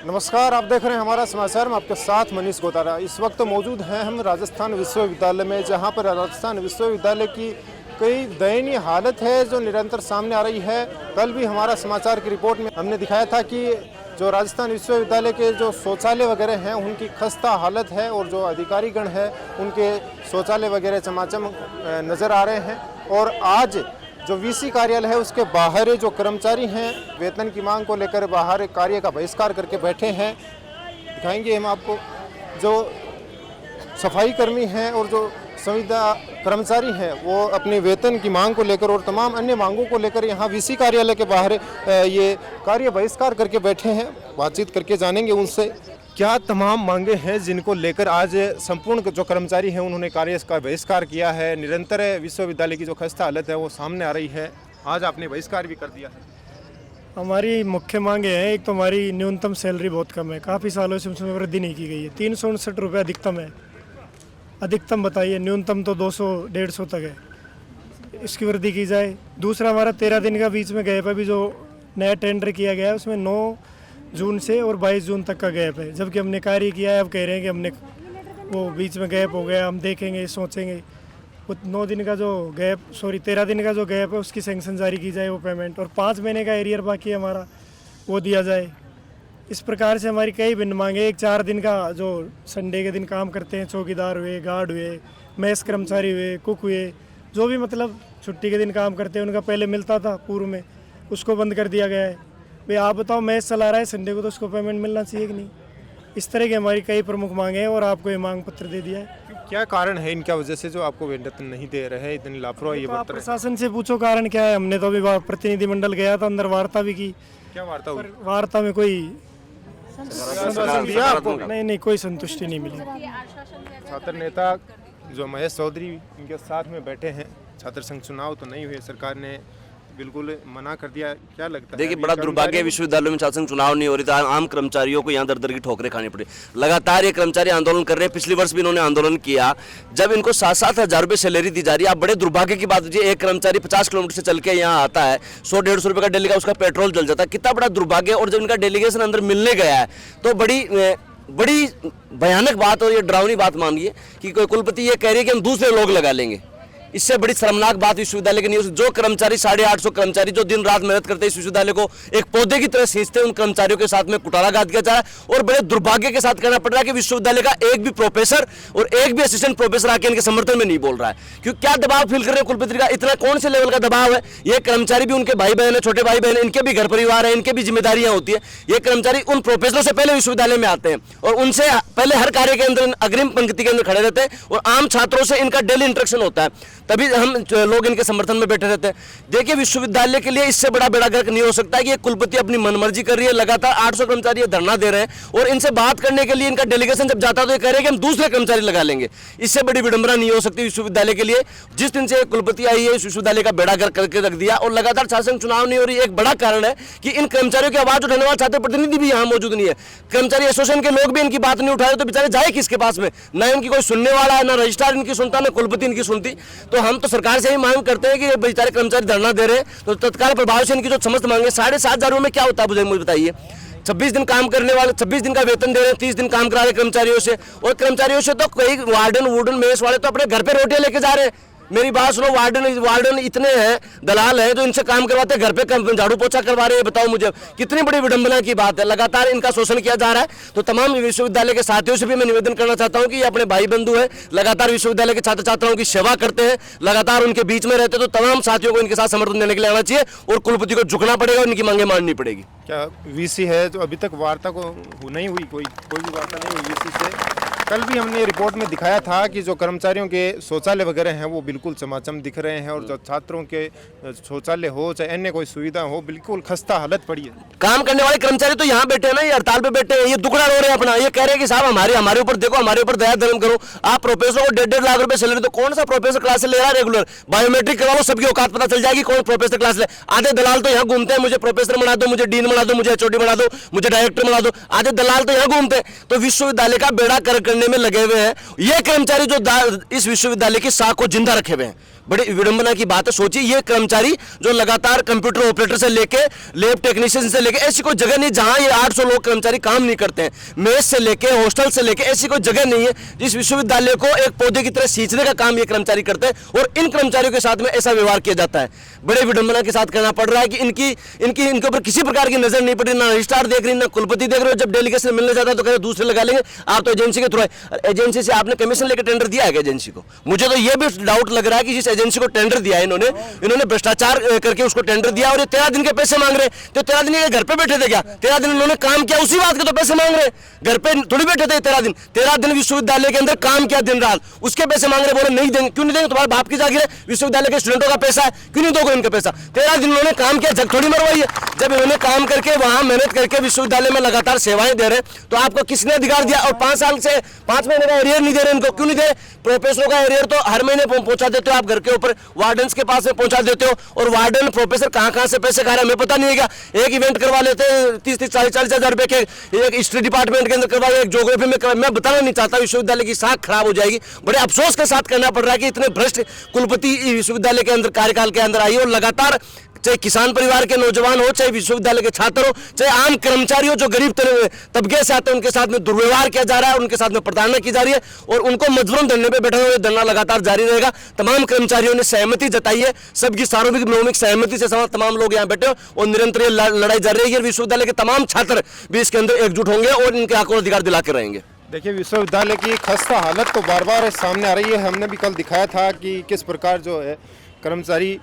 नमस्कार, आप देख रहे हैं हमारा समाचार में आपके साथ मनीष गोतारा। इस वक्त मौजूद हैं हम राजस्थान विश्वविद्यालय में, जहां पर राजस्थान विश्वविद्यालय की कई दयनीय हालत है जो निरंतर सामने आ रही है। कल भी हमारा समाचार की रिपोर्ट में हमने दिखाया था कि जो राजस्थान विश्वविद्यालय के जो शौचालय वगैरह हैं उनकी खस्ता हालत है और जो अधिकारीगण हैं उनके शौचालय वगैरह चमाचम नज़र आ रहे हैं। और आज जो वीसी कार्यालय है उसके बाहर जो कर्मचारी हैं वेतन की मांग को लेकर बाहर कार्य का बहिष्कार करके बैठे हैं। दिखाएंगे हम आपको जो सफाई कर्मी हैं और जो संविदा कर्मचारी हैं वो अपने वेतन की मांग को लेकर और तमाम अन्य मांगों को लेकर यहाँ वीसी कार्यालय के बाहर ये कार्य बहिष्कार करके बैठे हैं। बातचीत करके जानेंगे उनसे क्या तमाम मांगे हैं जिनको लेकर आज संपूर्ण जो कर्मचारी हैं उन्होंने कार्य का बहिष्कार किया है। निरंतर विश्वविद्यालय की जो खस्ता हालत है वो सामने आ रही है। आज आपने बहिष्कार भी कर दिया है। हमारी मुख्य मांगे हैं, एक तो हमारी न्यूनतम सैलरी बहुत कम है, काफ़ी सालों से उसमें वृद्धि नहीं की गई है। 359 रुपये अधिकतम है, अधिकतम बताइए, न्यूनतम तो 200-150 तक है, इसकी वृद्धि की जाए। दूसरा हमारा 13 दिन का बीच में गैप है, अभी जो नया टेंडर किया गया है उसमें 9 जून से और 22 जून तक का गैप है, जबकि हमने कार्य किया है। अब कह रहे हैं कि हमने वो बीच में गैप हो गया, हम देखेंगे सोचेंगे। वो 9 दिन का जो गैप 13 दिन का जो गैप है उसकी सैंक्शन जारी की जाए वो पेमेंट, और 5 महीने का एरियर बाकी है हमारा वो दिया जाए। इस प्रकार से हमारी कई भिन्न मांगे। एक 4 दिन का जो संडे के दिन काम करते हैं, चौकीदार हुए, गार्ड हुए, मैस कर्मचारी हुए, कुक हुए, जो भी मतलब छुट्टी के दिन काम करते हैं उनका पहले मिलता था पूर्व में, उसको बंद कर दिया गया है। भाई आप बताओ, मैच चला रहा है संडे को तो उसको पेमेंट मिलना चाहिए कि नहीं। इस तरह की हमारी कई प्रमुख मांगे हैं और आपको ये मांग पत्र दे दिया है। क्या कारण है इनका वजह से जो आपको वेतन नहीं दे रहे हैं, इतनी लापरवाही तो आप प्रशासन से पूछो कारण क्या है। हमने तो अभी प्रतिनिधिमंडल गया था, अंदर वार्ता भी की। क्या वार्ता हुई? वार्ता में कोई दिया आपको? नहीं, कोई संतुष्टि नहीं मिली। छात्र नेता जो महेश चौधरी इनके साथ में बैठे हैं। छात्र संघ चुनाव तो नहीं हुए, सरकार ने बिल्कुल मना कर दिया। क्या लगता है? देखिए, बड़ा दुर्भाग्य विश्वविद्यालयों में छात्र संघ चुनाव नहीं हो रही था। आम कर्मचारियों को यहाँ दर दर की ठोकरें खानी पड़ी। लगातार ये कर्मचारी आंदोलन कर रहे हैं। पिछले वर्ष भी इन्होंने आंदोलन किया, जब इनको 7-7 हज़ार रुपये सैलरी दी जा रही है। आप बड़े दुर्भाग्य की बात है, एक कर्मचारी 50 किलोमीटर से चल के यहाँ आता है, 100-150 रुपये का डेली का उसका पेट्रोल जल जाता है। कितना बड़ा दुर्भाग्य। और जब इनका डेलीगेशन अंदर मिलने गया है तो बड़ी भयानक बात और ये डरावनी बात मानिए कि कोई कुलपति ये कह रही है कि हम दूसरे लोग लगा लेंगे। इससे बड़ी शर्मनाक बात विश्वविद्यालय की नहीं हो सकती। जो कर्मचारी 850 कर्मचारी जो दिन रात मेहनत करते हैं, इस विश्वविद्यालय को एक पौधे की तरह सींचते हैं, उन कर्मचारियों के साथ में कुटाराघात किया जा रहा है। और बड़े दुर्भाग्य के साथ कहना पड़ रहा है कि विश्वविद्यालय का एक भी प्रोफेसर और एक भी असिस्टेंट प्रोफेसर आके इनके समर्थन में नहीं बोल रहा है। क्योंकि क्या दबाव फील कर रहे हैं कुलपति का? इतना कौन से लेवल का दबाव है? ये कर्मचारी भी उनके भाई बहन है, छोटे भाई बहन है, इनके भी घर परिवार है, इनके भी जिम्मेदारियां होती है। ये कर्मचारी उन प्रोफेसरों से पहले विश्वविद्यालय में आते हैं और उनसे पहले हर कार्य के अंदर अग्रिम पंक्ति के अंदर खड़े रहते हैं और आम छात्रों से इनका डेली इंटरेक्शन होता है, तभी हम लोग इनके समर्थन में बैठे रहते हैं। देखिए, विश्वविद्यालय के लिए इससे बड़ा बेड़ा गर्क नहीं हो सकता है कि ये कुलपति अपनी मनमर्जी कर रही है। लगातार 800 कर्मचारी धरना दे रहे हैं और इनसे बात करने के लिए इनका डेलीगेशन जब जाता है तो ये कह रहे हैं कि हम दूसरे कर्मचारी लगा लेंगे। इससे बड़ी विडंबना नहीं हो सकती विश्वविद्यालय के लिए। जिस दिन से कुलपति आई है, इस विश्वविद्यालय का बेड़ा गर्क करके रख दिया। और लगातार छात्र संघ चुनाव नहीं हो रही, एक बड़ा कारण है कि इन कर्मचारियों की आवाज उठाने वाले छात्र प्रतिनिधि भी यहाँ मौजूद नहीं है। कर्मचारी एसोसिएशन के लोग भी इनकी बात नहीं उठाए तो बेचारे जाए किसके पास में? ना इनकी कोई सुनने वाला है, ना रजिस्ट्रार इनकी सुनता, ना कुलपति इनकी सुनती। तो हम तो सरकार से ही मांग करते हैं कि बेचारे कर्मचारी धरना दे रहे हैं तो तत्काल प्रभाव से इनकी जो समस्त मांगे 7,500 में क्या होता है मुझे बताइए। 26 दिन काम करने वाले 26 दिन का वेतन दे रहे हैं, 30 दिन काम करा रहे कर्मचारियों से। और कर्मचारियों से तो कई वार्डन मेस वाले तो अपने घर पे रोटियां लेके जा रहे हैं। मेरी बात सुनो, वार्डन इतने हैं, दलाल हैं जो इनसे काम करवाते हैं, घर पे झाड़ू पोछा करवा रहे हैं। बताओ मुझे कितनी बड़ी विडंबना की बात है। लगातार इनका शोषण किया जा रहा है। तो तमाम विश्वविद्यालय के साथियों से भी मैं निवेदन करना चाहता हूं कि ये अपने भाई बंधु हैं, लगातार विश्वविद्यालय के छात्र छात्राओं की सेवा करते हैं, लगातार उनके बीच में रहते हैं। तो तमाम साथियों को इनके साथ समर्थन देने के लिए आना चाहिए और कुलपति को झुकना पड़ेगा और इनकी मांगे माननी पड़ेगी। क्या वीसी है जो अभी तक वार्ता को नहीं हुई? कोई भी वार्ता नहीं हुई वीसी से। कल भी हमने रिपोर्ट में दिखाया था कि जो कर्मचारियों के शौचालय वगैरह हैं वो बिल्कुल चमाचम दिख रहे हैं और जो छात्रों के शौचालय हो चाहे अन्य कोई सुविधा हो, बिल्कुल खस्ता हालत पड़ी है। काम करने वाले कर्मचारी तो यहाँ बैठे हैं ना, ये हड़ताल पे बैठे हैं, ये दुखड़ा रो रहे हैं अपना। ये कह रहे हैं कि साहब हमारे ऊपर देखो, हमारे ऊपर दया धर्म करो। आप प्रोफेसर को 1.5 लाख रुपए सैलरी, तो कौन सा प्रोफेसर क्लास ले रहा है रेगुलर? बायोमेट्रिक करवा लो, सबकी औकात पता चल जाएगी कौन प्रोफेसर क्लास ले। आधे दलाल तो यहाँ घूमते हैं, मुझे प्रोफेसर बना दो, मुझे डीन बना दो, मुझे एचओडी बना दो, मुझे डायरेक्टर बना दो। आधे दलाल तो यहाँ घूमते हैं। तो विश्वविद्यालय का बेड़ा कर करने में लगे हुए हैं ये कर्मचारी जो इस विश्वविद्यालय की साख को जिंदा रखे हुए हैं। बड़ी विडंबना की बात है। सोचिए ये कर्मचारी जो लगातार कंप्यूटर ऑपरेटर से लेके लैब टेक्नीशियन से लेके ऐसी कोई जगह नहीं जहां ये 800 लोग कर्मचारी काम नहीं करते हैं। मेस से लेके हॉस्टल से लेके ऐसी कोई जगह नहीं है जिस विश्वविद्यालय को एक पौधे की तरह सींचने का काम ये कर्मचारी करते हैं, और इन कर्मचारियों के साथ में ऐसा व्यवहार किया जाता है। बड़े विडंबना के साथ कहना पड़ रहा है कि इनके ऊपर किसी प्रकार की नजर नहीं पड़ी, ना रजिस्ट्रार देख रही, ना कुलपति देख रहे हो। जब डेलीगेशन मिलने जाता है तो कह रहे दूसरे लगा लेंगे, आप तो एजेंसी के थ्रू है। एजेंसी से आपने कमीशन लेकर टेंडर दिया है एजेंसी को? मुझे तो ये भी डाउट लग रहा है कि जिस एजेंसी को टेंडर दिया है इन्होंने भ्रष्टाचार करके उसको टेंडर दिया, और ये 13 दिन के पैसे मांग रहे हैं। तो 13 दिन ये घर पे बैठे थे क्या? 13 दिन इन्होंने काम किया, उसी बात के तो पैसे मांग रहे हैं। घर पे थोड़ी बैठे थे 13 दिन विश्वविद्यालय के अंदर काम किया दिन रात, उसके पैसे मांग रहे। बोले नहीं देंगे। क्यों नहीं देंगे? तुम्हारे बाप की जागीर है, विश्वविद्यालय के स्टूडेंटों का पैसा है, क्यों नहीं दोगे इनका पैसा? 13 दिन उन्होंने काम किया, जग थोड़ी मरवाई है। जब इन्होंने काम करके वहां मेहनत करके विश्वविद्यालय में लगातार सेवाएं दे रहे हैं, तो आपको किसने अधिकार दिया? और 5 साल से 5 महीने का एरियर नहीं दे रहे इनको, क्यों नहीं दे? प्रोफेसरों का एरियर तो हर महीने पहुंचा देते हो आप, घर के ऊपर वार्डन्स के पास में पहुंचा देते हो, और वार्डन प्रोफेसर कहां से पैसे खा रहे हैं हमें पता नहीं है क्या? एक इवेंट करवा लेते हैं 30-40 हजार रुपए के, एक हिस्ट्री डिपार्टमेंट के अंदर करवाए, एक ज्योग्राफी में करवाए। मैं बताना नहीं चाहता, विश्वविद्यालय की साख खराब हो जाएगी। बड़े अफसोस के साथ कहना पड़ रहा है कि इतने भ्रष्ट कुलपति विश्वविद्यालय के अंदर कार्यकाल के अंदर आई, और लगातार चाहे किसान परिवार के नौजवान हो, चाहे विश्वविद्यालय के छात्र हो, चाहे आम कर्मचारी हो जो गरीब तबके से आते हैं, उनके साथ में दुर्व्यवहार किया जा रहा है, उनके साथ में प्रताड़ना की जा रही है, और उनको मजबूरन धरने पे बैठा हुआ धरना लगातार जारी रहेगा। तमाम कर्मचारियों ने सहमति जताई है, सबकी सार्वभौमिक सहमति से तमाम लोग यहाँ बैठे हो, और निरंतर ये लड़ाई जारी रहेगी। विश्वविद्यालय के तमाम छात्र भी इसके अंदर एकजुट होंगे और इनके हक और अधिकार दिला के रहेंगे। देखिए, विश्वविद्यालय की खस्ता हालत तो बार बार सामने आ रही है। हमने भी कल दिखाया था कि किस प्रकार जो है कर्मचारी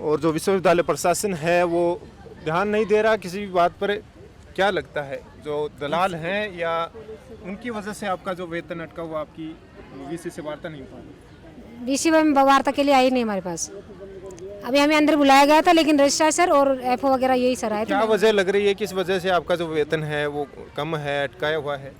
और जो विश्वविद्यालय प्रशासन है वो ध्यान नहीं दे रहा किसी भी बात पर। क्या लगता है, जो दलाल हैं या उनकी वजह से आपका जो वेतन अटका हुआ, आपकी वीसी से वार्ता नहीं हो पा रही? वीसी में वार्ता के लिए आई नहीं हमारे पास। अभी हमें अंदर बुलाया गया था, लेकिन रजिस्ट्रार सर और एफओ वगैरह यही सर आए थे। क्या वजह लग रही है, किस वजह से आपका जो वेतन है वो कम है, अटकाया हुआ है?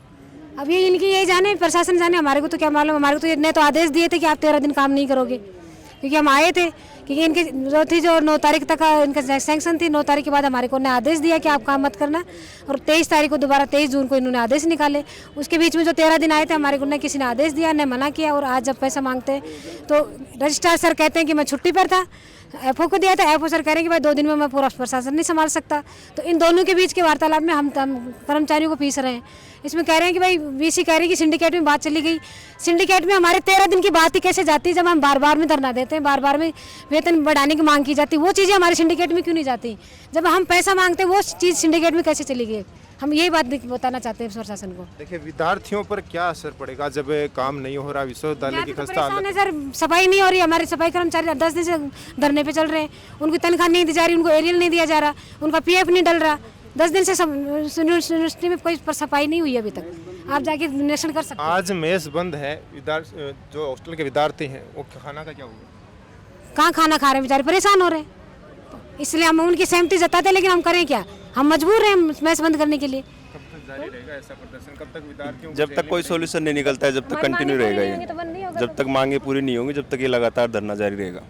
अब ये इनकी यही जाने, प्रशासन जाने, हमारे को तो क्या मालूम। हमारे को तो इतने तो आदेश दिए थे कि आप 13 दिन काम नहीं करोगे, क्योंकि हम आए थे, क्योंकि इनकी जो थी जो 9 तारीख तक इनका सैंक्शन थी। 9 तारीख के बाद हमारे को उन्होंने आदेश दिया कि आप काम मत करना, और 23 तारीख को दोबारा 23 जून को इन्होंने आदेश निकाले। उसके बीच में जो 13 दिन आए थे हमारे को न किसी ने आदेश दिया न मना किया, और आज जब पैसा मांगते हैं तो रजिस्ट्रार सर कहते हैं कि मैं छुट्टी पर था, एफओ को दिया था, एफओ सर कह रहे हैं कि भाई 2 दिन में मैं पूरा प्रशासन नहीं संभाल सकता। तो इन दोनों के बीच के वार्तालाप में हम कर्मचारियों को पीस रहे हैं। इसमें कह रहे हैं कि भाई वीसी कह रही है कि सिंडिकेट में बात चली गई। सिंडिकेट में हमारे 13 दिन की बात ही कैसे जाती है, जब हम बार बार में धरना देते हैं, बार बार में वेतन बढ़ाने की मांग की जाती है। वो चीज़ें हमारे सिंडिकेट में क्यों नहीं जाती? जब हम पैसा मांगते हैं वो चीज़ सिंडिकेट में कैसे चली गई? हम यही बात बताना चाहते हैं प्रशासन को। देखिए, विद्यार्थियों पर क्या असर पड़ेगा जब काम नहीं हो रहा? विश्वविद्यालय की खस्ता परेशान है सर, सफाई नहीं हो रही। हमारे सफाई कर्मचारी 10 दिन से धरने पे चल रहे हैं, उनको तनख्वाह नहीं दी जा रही, उनको एरियल नहीं दिया जा रहा, उनका पीएफ नहीं डल रहा। 10 दिन से यूनिवर्सिटी में कोई सफाई नहीं हुई अभी तक। आप जाके निरीक्षण कर सकते हैं। आज मेस बंद है, जो हॉस्टल के विद्यार्थी हैं वो खाना का क्या होगा? कहाँ खाना खा रहे हैं बेचारे, परेशान हो रहे हैं। इसलिए हम उनकी सहमति जताते हैं, लेकिन हम करें क्या? हम मजबूर हैं मेस बंद करने के लिए। कब तक जारी रहेगा ऐसा प्रदर्शन? कब तक विद्यार्थियों जब तक कोई सॉल्यूशन नहीं निकलता है, जब तक कंटिन्यू रहेगा ये, जब तक मांगे पूरी नहीं होंगी, जब तक ये लगातार धरना जारी रहेगा।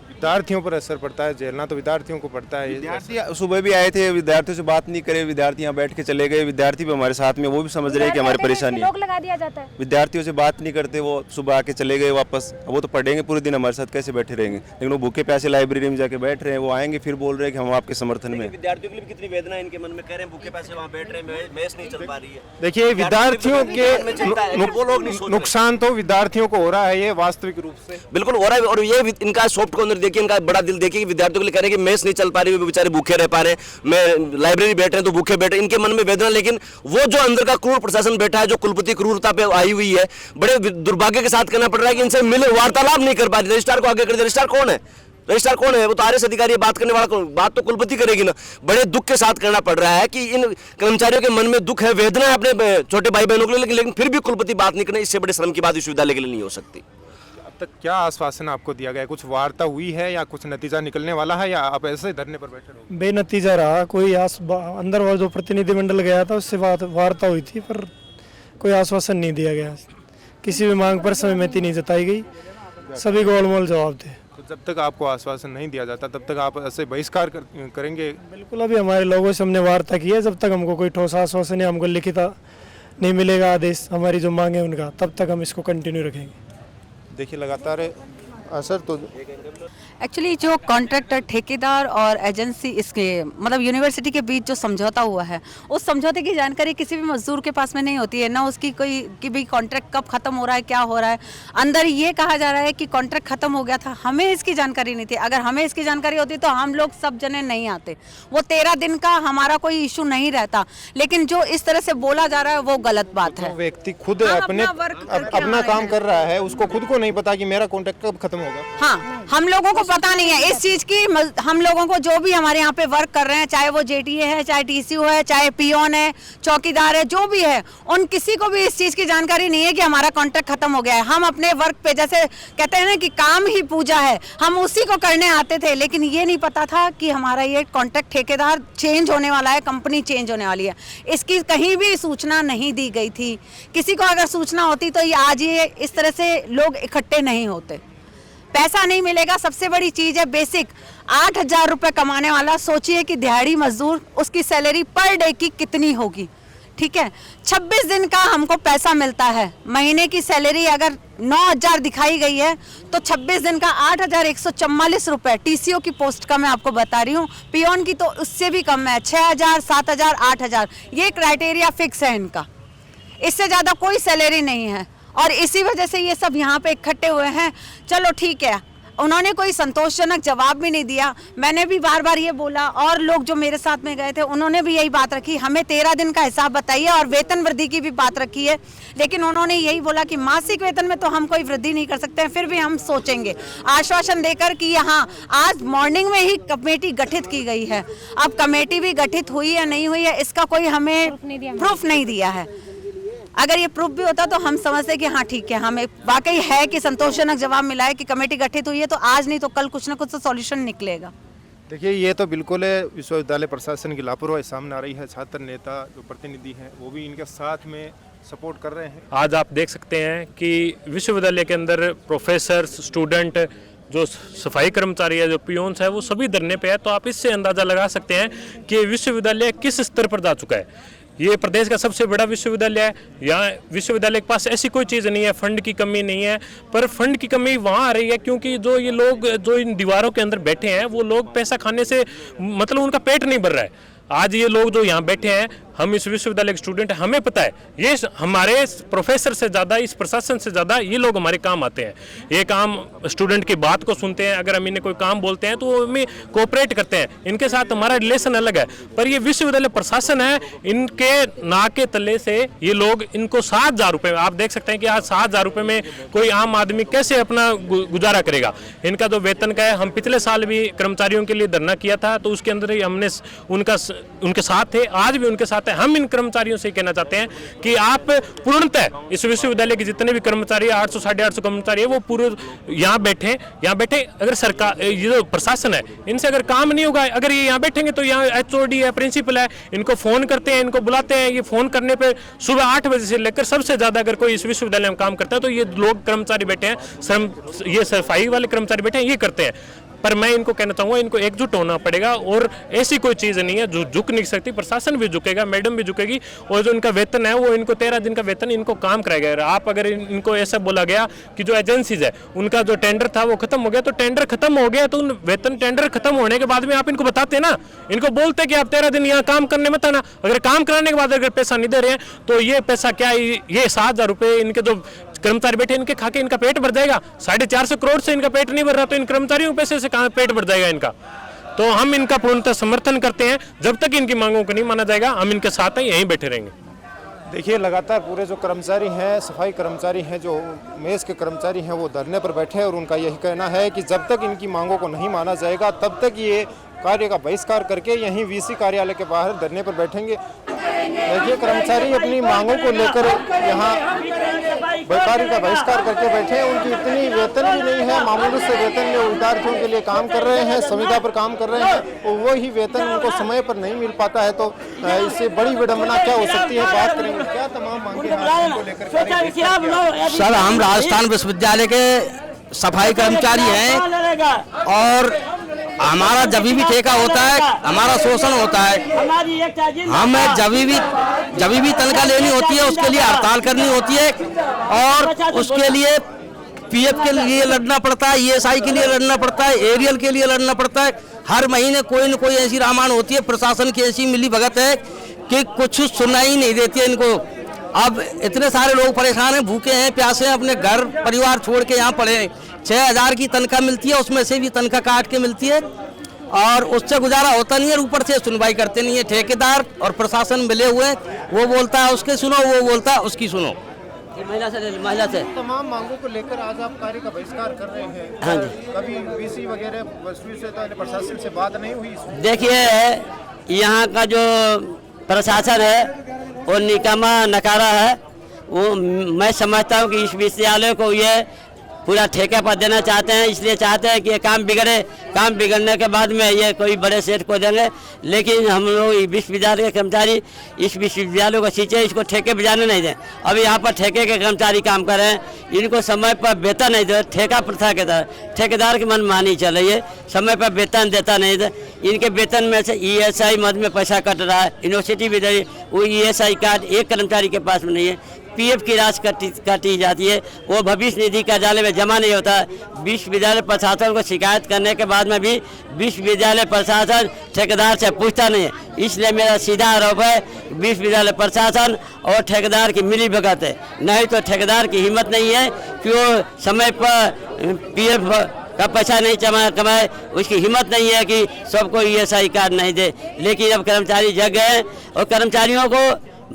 विद्यार्थियों पर असर पड़ता है, झेलना तो विद्यार्थियों को पड़ता है। विद्यार्थी सुबह भी आए थे, विद्यार्थियों से बात नहीं करे, विद्यार्थी यहाँ बैठ के चले गए। विद्यार्थी भी हमारे साथ में, वो भी समझ रहे हैं कि हमारी परेशानी है। लगा दिया जाता है। विद्यार्थियों से बात नहीं करते, वो सुबह आके चले गए वापस। वो तो पढ़ेंगे पूरे दिन, हमारे साथ कैसे बैठे रहेंगे? लेकिन वो भूखे प्यासे लाइब्रेरी में जाके बैठ रहे हैं। वो आएंगे फिर बोल रहे हैं कि हम आपके समर्थन में। विद्यार्थियों के लिए कितनी वेदना है इनके मन में, कह रहे हैं भूखे पैसे वहाँ बैठ रहे हैं, मेस नहीं चल पा रही है। देखिए, विद्यार्थियों के नुकसान तो विद्यार्थियों को हो रहा है, ये वास्तविक रूप से बिल्कुल हो रहा है। और ये इनका सॉफ्ट कॉर्नर देखिए, इनका बड़ा दिल देखिए कि विद्यार्थियों के लिए कह रहे हैं कि मेस नहीं चल पा रही, बेचारे भूखे रह पा रहे हैं, मैं लाइब्रेरी बैठ रहे हैं तो भूखे बैठे, इनके मन में वेदना। लेकिन वो जो अंदर का क्रूर प्रशासन बैठा है, जो कुलपति क्रूरता पे आई हुई है, बड़े दुर्भाग्य के साथ कहना पड़ रहा है कि इनसे मिले वार्तालाप नहीं कर पा रही। रजिस्ट्रार को आगे कर दिया। रजिस्ट्रार कौन है? रजिस्ट्रार कौन है? वो तो आरएस अधिकारी है, बात करने वाला कौन? बात तो कुलपति करेगी ना। बड़े दुख के साथ कहना पड़ रहा है कि इन कर्मचारियों के मन में दुख है, वेदना है अपने छोटे भाई बहनों के लिए, लेकिन फिर भी कुलपति बात नहीं करने। इससे बड़े श्रम की बात विश्वविद्यालय के लिए नहीं हो सकती। अब तक क्या आश्वासन आपको दिया गया है? कुछ वार्ता हुई है या कुछ नतीजा निकलने वाला है, या आप ऐसे ही धरने पर बैठे रहोगे? बेनतीजा रहा। कोई अंदर वो जो प्रतिनिधिमंडल गया था उससे वार्ता हुई थी, पर कोई आश्वासन नहीं दिया गया। किसी भी मांग पर सहमति नहीं जताई गई, सभी गोलमोल जवाब थे। तो जब तक आपको आश्वासन नहीं दिया जाता तब तक आप ऐसे बहिष्कार करेंगे? बिल्कुल, अभी हमारे लोगों से हमने वार्ता की है। जब तक हमको कोई ठोस आश्वासन या हमको लिखित नहीं मिलेगा आदेश हमारी जो मांगे उनका, तब तक हम इसको कंटिन्यू रखेंगे। देखिए, लगातार सर तो एक्चुअली जो कॉन्ट्रैक्टर, ठेकेदार और एजेंसी, इसके मतलब यूनिवर्सिटी के बीच जो समझौता हुआ है, उस समझौते की जानकारी किसी भी मजदूर के पास में नहीं होती है, ना उसकी कोई कि भाई कॉन्ट्रैक्ट कब खत्म हो रहा है, क्या हो रहा है। अंदर ये कहा जा रहा है कि कॉन्ट्रैक्ट खत्म हो गया था, हमें इसकी जानकारी नहीं थी। अगर हमें इसकी जानकारी होती तो हम लोग सब जने नहीं आते। वो 13 दिन का हमारा कोई इशू नहीं रहता, लेकिन जो इस तरह से बोला जा रहा है वो गलत बात है। व्यक्ति खुद हम अपने अपना वर्क करके अपना आ रहे काम हैं। कर रहा है, उसको खुद को नहीं पता कि मेरा कॉन्ट्रैक्ट कब खत्म होगा। हाँ, हम लोगों को पता नहीं है इस चीज की। हम लोगों को जो भी हमारे यहाँ पे वर्क कर रहे हैं, चाहे वो जेटीए है, चाहे टीसीयू है, चाहे पियोन है, चौकीदार है, जो भी है, उन किसी को भी इस चीज की जानकारी नहीं है कि हमारा कॉन्ट्रैक्ट खत्म हो गया है। हम अपने वर्क पे, जैसे कहते हैं ना कि काम ही पूजा है, हम उसी को करने आते थे, लेकिन ये नहीं पता था कि हमारा ये कॉन्ट्रैक्ट ठेकेदार चेंज होने वाला है, कंपनी चेंज होने वाली है। इसकी कहीं भी सूचना नहीं दी गई थी। किसी को अगर सूचना होती तो ये आज ये इस तरह से लोग इकट्ठे नहीं होते। पैसा नहीं मिलेगा, सबसे बड़ी चीज है बेसिक। 8,000 रुपये कमाने वाला, सोचिए कि दिहाड़ी मजदूर, उसकी सैलरी पर डे की कितनी होगी। ठीक है, 26 दिन का हमको पैसा मिलता है। महीने की सैलरी अगर 9,000 दिखाई गई है तो 26 दिन का 8,144 रुपये। टीसीओ की पोस्ट का मैं आपको बता रही हूँ, पियोन की तो उससे भी कम है, 6,000, 7,000, 8,000। ये क्राइटेरिया फिक्स है इनका, इससे ज़्यादा कोई सैलरी नहीं है। और इसी वजह से ये सब यहाँ पे इकट्ठे हुए हैं। चलो ठीक है, उन्होंने कोई संतोषजनक जवाब भी नहीं दिया। मैंने भी बार बार ये बोला, और लोग जो मेरे साथ में गए थे उन्होंने भी यही बात रखी, हमें 13 दिन का हिसाब बताइए, और वेतन वृद्धि की भी बात रखी है। लेकिन उन्होंने यही बोला कि मासिक वेतन में तो हम कोई वृद्धि नहीं कर सकते हैं, फिर भी हम सोचेंगे, आश्वासन देकर कि यहाँ आज मॉर्निंग में ही कमेटी गठित की गई है। अब कमेटी भी गठित हुई है नहीं हुई है, इसका कोई हमें प्रूफ नहीं दिया है। अगर ये प्रूफ भी होता तो हम समझते कि हाँ ठीक है, हमें वाकई है कि संतोषजनक जवाब मिला है कि कमेटी गठित हुई है, तो आज नहीं तो कल कुछ ना कुछ तो सॉल्यूशन निकलेगा। देखिए, ये तो बिल्कुल है विश्वविद्यालय प्रशासन की लापरवाही सामने आ रही है। छात्र नेता जो प्रतिनिधि हैं वो भी इनके साथ में सपोर्ट कर रहे हैं। आज आप देख सकते हैं कि विश्वविद्यालय के अंदर प्रोफेसर, स्टूडेंट, जो सफाई कर्मचारी है, जो पियोन्स है, वो सभी धरने पे है। तो आप इससे अंदाज़ा लगा सकते हैं कि विश्वविद्यालय किस स्तर पर जा चुका है। ये प्रदेश का सबसे बड़ा विश्वविद्यालय है। यहाँ विश्वविद्यालय के पास ऐसी कोई चीज़ नहीं है, फंड की कमी नहीं है, पर फंड की कमी वहाँ आ रही है क्योंकि जो ये लोग जो इन दीवारों के अंदर बैठे हैं, वो लोग पैसा खाने से मतलब उनका पेट नहीं भर रहा है। आज ये लोग जो यहाँ बैठे हैं, हम इस विश्वविद्यालय के स्टूडेंट हैं, हमें पता है ये हमारे प्रोफेसर से ज़्यादा, इस प्रशासन से ज़्यादा ये लोग हमारे काम आते हैं। ये काम स्टूडेंट की बात को सुनते हैं, अगर हम इन्हें कोई काम बोलते हैं तो वो हमें कोऑपरेट करते हैं। इनके साथ हमारा रिलेशन अलग है, पर ये विश्वविद्यालय प्रशासन है, इनके नाक के तले से ये लोग, इनको 7,000 रुपये, आप देख सकते हैं कि आज 7,000 रुपये में कोई आम आदमी कैसे अपना गुजारा करेगा। इनका जो वेतन का है, हम पिछले साल भी कर्मचारियों के लिए धरना किया था, तो उसके अंदर ही हमने उनके साथ थे, आज भी उनके साथ है। हम इन कर्मचारियों से कहना चाहते हैं कि आप पूर्णतः इस विश्वविद्यालय के जितने भी कर्मचारी, 800 साढ़े 800 कर्मचारी है, वो पूरे यहाँ बैठे। अगर सरकार, ये जो प्रशासन है, इनसे अगर काम नहीं होगा, अगर ये यहाँ बैठेंगे तो यहाँ HOD है, प्रिंसिपल है, इनको फोन करते हैं, इनको बुलाते हैं। ये फोन करने पे सुबह 8 बजे से लेकर सबसे ज्यादा अगर कोई इस विश्वविद्यालय में काम करता है तो ये लोग कर्मचारी बैठे हैं, ये सफाई वाले कर्मचारी बैठे हैं, ये करते हैं। पर मैं इनको कहना चाहूँगा, इनको एकजुट होना पड़ेगा, और ऐसी कोई चीज़ नहीं है जो झुक नहीं सकती। प्रशासन भी झुकेगा, मैडम भी झुकेगी, और जो इनका वेतन है वो इनको 13 दिन का वेतन इनको काम कराएगा। आप अगर इनको ऐसा बोला गया कि जो एजेंसीज है उनका जो टेंडर था वो खत्म हो गया, तो टेंडर खत्म हो गया तो उन वेतन टेंडर खत्म होने के बाद में आप इनको बताते ना, इनको बोलते कि आप 13 दिन यहाँ काम करने मत आना। अगर काम कराने के बाद अगर पैसा नहीं दे रहे हैं तो ये पैसा क्या, ये 7,000 रुपये इनके जो कर्मचारी बैठे, इनके खाके इनका पेट भर जाएगा। 450 करोड़ से इनका पेट नहीं भर रहा, तो इन कर्मचारियों के पैसे से कहाँ पेट भर जाएगा इनका। तो हम इनका पूर्णतः समर्थन करते हैं। जब तक इनकी मांगों को नहीं माना जाएगा, हम इनके साथ हैं, यहीं बैठे रहेंगे। देखिए, लगातार पूरे जो कर्मचारी हैं, सफाई कर्मचारी हैं, जो मेस के कर्मचारी हैं, वो धरने पर बैठे हैं, और उनका यही कहना है कि जब तक इनकी मांगों को नहीं माना जाएगा तब तक ये कार्य का बहिष्कार करके यहीं वीसी कार्यालय के बाहर धरने पर बैठेंगे। देखिए, कर्मचारी अपनी मांगों को लेकर यहाँ कार्य का बहिष्कार करके बैठे हैं। उनकी इतनी वेतन भी नहीं है, मामूली से वेतन में विद्यार्थियों के लिए काम कर रहे हैं, संविदा पर काम कर रहे हैं, और वही वेतन उनको समय पर नहीं मिल पाता है। तो इससे बड़ी विडंबना क्या हो सकती है, बात करेंगे क्या तमाम मांगे हैं उनको लेकर। सर, हम राजस्थान विश्वविद्यालय के सफाई कर्मचारी हैं, और हमारा जब भी ठेका होता है, हमारा शोषण होता है। हमें जब भी तनख्वाह लेनी होती है, उसके लिए हड़ताल करनी होती है, और उसके लिए पीएफ के लिए लड़ना पड़ता है, ईएसआई के लिए लड़ना पड़ता है, एरियल के लिए लड़ना पड़ता है। हर महीने कोई न कोई ऐसी रामायण होती है। प्रशासन की ऐसी मिली भगत है कि कुछ सुनाई नहीं देती है इनको। अब इतने सारे लोग परेशान हैं, भूखे हैं, प्यासे हैं, अपने घर परिवार छोड़ के यहाँ पड़े हैं। 6,000 की तनख्वाह मिलती है, उसमें से भी तनख्वाह काट के मिलती है और उससे गुजारा होता नहीं है। ऊपर से सुनवाई करते नहीं है। ठेकेदार और प्रशासन मिले हुए हैं, वो बोलता है उसके सुनो, वो बोलता है उसकी सुनो। महिला से तमाम मांगों को लेकर आज आप कार्य का बहिष्कार कर रहे हैं। हाँ जी। कभी वीसी वगैरह प्रशासन से बात नहीं हुई? देखिए, यहाँ का जो प्रशासन है वो निकम्मा नकारा है। वो मैं समझता हूँ कि इस विश्वविद्यालय को ये पूरा ठेके पर देना चाहते हैं, इसलिए चाहते हैं कि ये काम बिगड़े। काम बिगड़ने के बाद में ये कोई बड़े सेठ को देंगे। लेकिन हम लोग विश्वविद्यालय के कर्मचारी इस विश्वविद्यालय को सींचे, इसको ठेके पर जाने नहीं दें। अभी यहाँ पर ठेके के कर्मचारी काम कर रहे हैं, इनको समय पर वेतन नहीं दे। ठेका प्रथा के तहत ठेकेदार की मनमानी चल रही है, समय पर वेतन देता नहीं दे। इनके वेतन में से ईएसआई मद में पैसा कट रहा है। यूनिवर्सिटी भी दे रही, वो ईएसआई कार्ड एक कर्मचारी के पास में नहीं है। पीएफ की राशि काटी जाती है, वो भविष्य निधि कार्यालय में जमा नहीं होता। विश्वविद्यालय प्रशासन को शिकायत करने के बाद में भी विश्वविद्यालय प्रशासन ठेकेदार से पूछता नहीं है। इसलिए मेरा सीधा आरोप है विश्वविद्यालय प्रशासन और ठेकेदार की मिली भगत है। नहीं तो ठेकेदार की हिम्मत नहीं है कि वो समय पर पीएफ का पैसा नहीं कमाए, उसकी हिम्मत नहीं है कि सबको ईएसआई कार्ड नहीं दे। लेकिन अब कर्मचारी जग गए हैं और कर्मचारियों को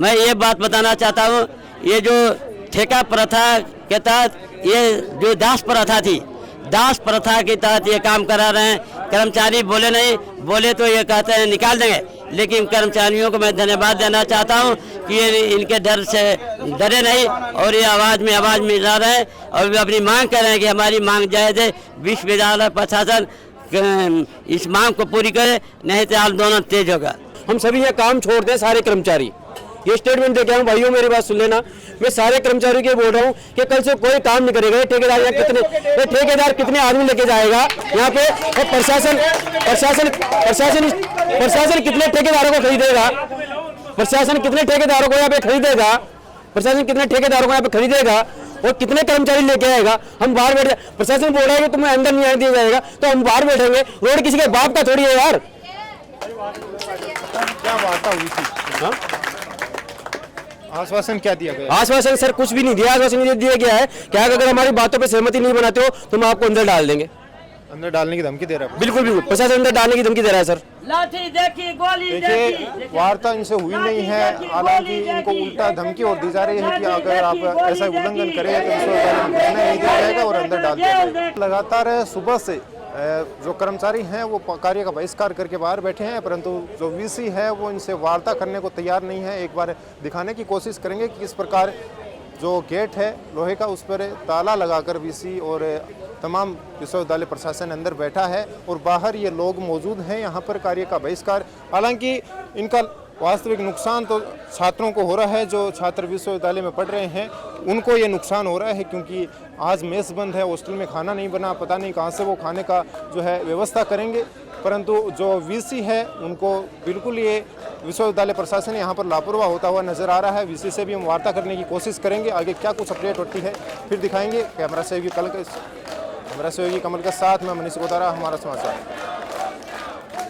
मैं ये बात बताना चाहता हूँ, ये जो ठेका प्रथा के तहत ये जो दास प्रथा थी, दास प्रथा के तहत ये काम करा रहे हैं। कर्मचारी बोले नहीं, बोले तो ये कहते हैं निकाल देंगे। लेकिन कर्मचारियों को मैं धन्यवाद देना चाहता हूँ कि ये इनके डर से डरे नहीं और ये आवाज़ में आवाज़ मिला रहे हैं और वे अपनी मांग कर रहे हैं कि हमारी मांग जायज़ है। विश्वविद्यालय प्रशासन इस मांग को पूरी करे, नहीं तो आंदोलन तेज होगा। हम सभी यहाँ काम छोड़ दें, सारे कर्मचारी। ये स्टेटमेंट दे के हूँ भाइयों, मेरी बात सुन लेना। मैं सारे कर्मचारियों के बोल रहा हूँ कि कल से कोई काम नहीं करेगा। ठेकेदार कितने आदमी लेके जाएगा यहाँ पे? और प्रशासन कितने ठेकेदारों को खरीदेगा? प्रशासन कितने ठेकेदारों को यहाँ पे खरीदेगा? प्रशासन कितने ठेकेदारों को यहाँ पे खरीदेगा और कितने कर्मचारी लेके आएगा? हम बाहर बैठे, प्रशासन बोल रहा है कि तुम्हें अंदर नहीं आने दिया जाएगा, तो हम बाहर बैठेंगे। रोड किसी के बाप का थोड़ी है यार। क्या वार्ता हुई थी? आश्वासन क्या दिया गया? आश्वासन सर कुछ भी नहीं दिया। आश्वासन ये दिया गया है कि अगर हमारी बातों पे सहमति नहीं बनाते हो तो हम आपको अंदर डाल देंगे। अंदर डालने की धमकी दे रहा है? बिल्कुल बिल्कुल, प्रशासन अंदर डालने की धमकी दे रहा है सर। लाठी देखी, गोली देखिए, वार्ता इनसे हुई नहीं है, हालांकि इनको उल्टा धमकी और दी जा रही है कि अगर आप ऐसा उल्लंघन करें तो विश्वविद्यालय में घुसने नहीं दिया जाएगा और अंदर डाल दिया जाएगा। लगातार सुबह से जो कर्मचारी हैं वो कार्य का बहिष्कार करके बाहर बैठे हैं, परंतु जो वीसी है वो इनसे वार्ता करने को तैयार नहीं है। एक बार दिखाने की कोशिश करेंगे कि किस प्रकार जो गेट है लोहे का उस पर ताला लगाकर वीसी और तमाम विश्वविद्यालय प्रशासन अंदर बैठा है और बाहर ये लोग मौजूद हैं यहाँ पर कार्य का बहिष्कार। हालांकि इनका वास्तविक नुकसान तो छात्रों को हो रहा है, जो छात्र विश्वविद्यालय में पढ़ रहे हैं उनको ये नुकसान हो रहा है, क्योंकि आज मेस बंद है, हॉस्टल में खाना नहीं बना, पता नहीं कहाँ से वो खाने का जो है व्यवस्था करेंगे। परंतु जो वीसी है उनको बिल्कुल ये विश्वविद्यालय प्रशासन यहाँ पर लापरवाह होता हुआ नजर आ रहा है। वीसी से भी हम वार्ता करने की कोशिश करेंगे, आगे क्या कुछ अपडेट होती है फिर दिखाएंगे। कैमरा सहयोगी कमल के साथ मैं मनीष गोतारा, हमारा समाचार।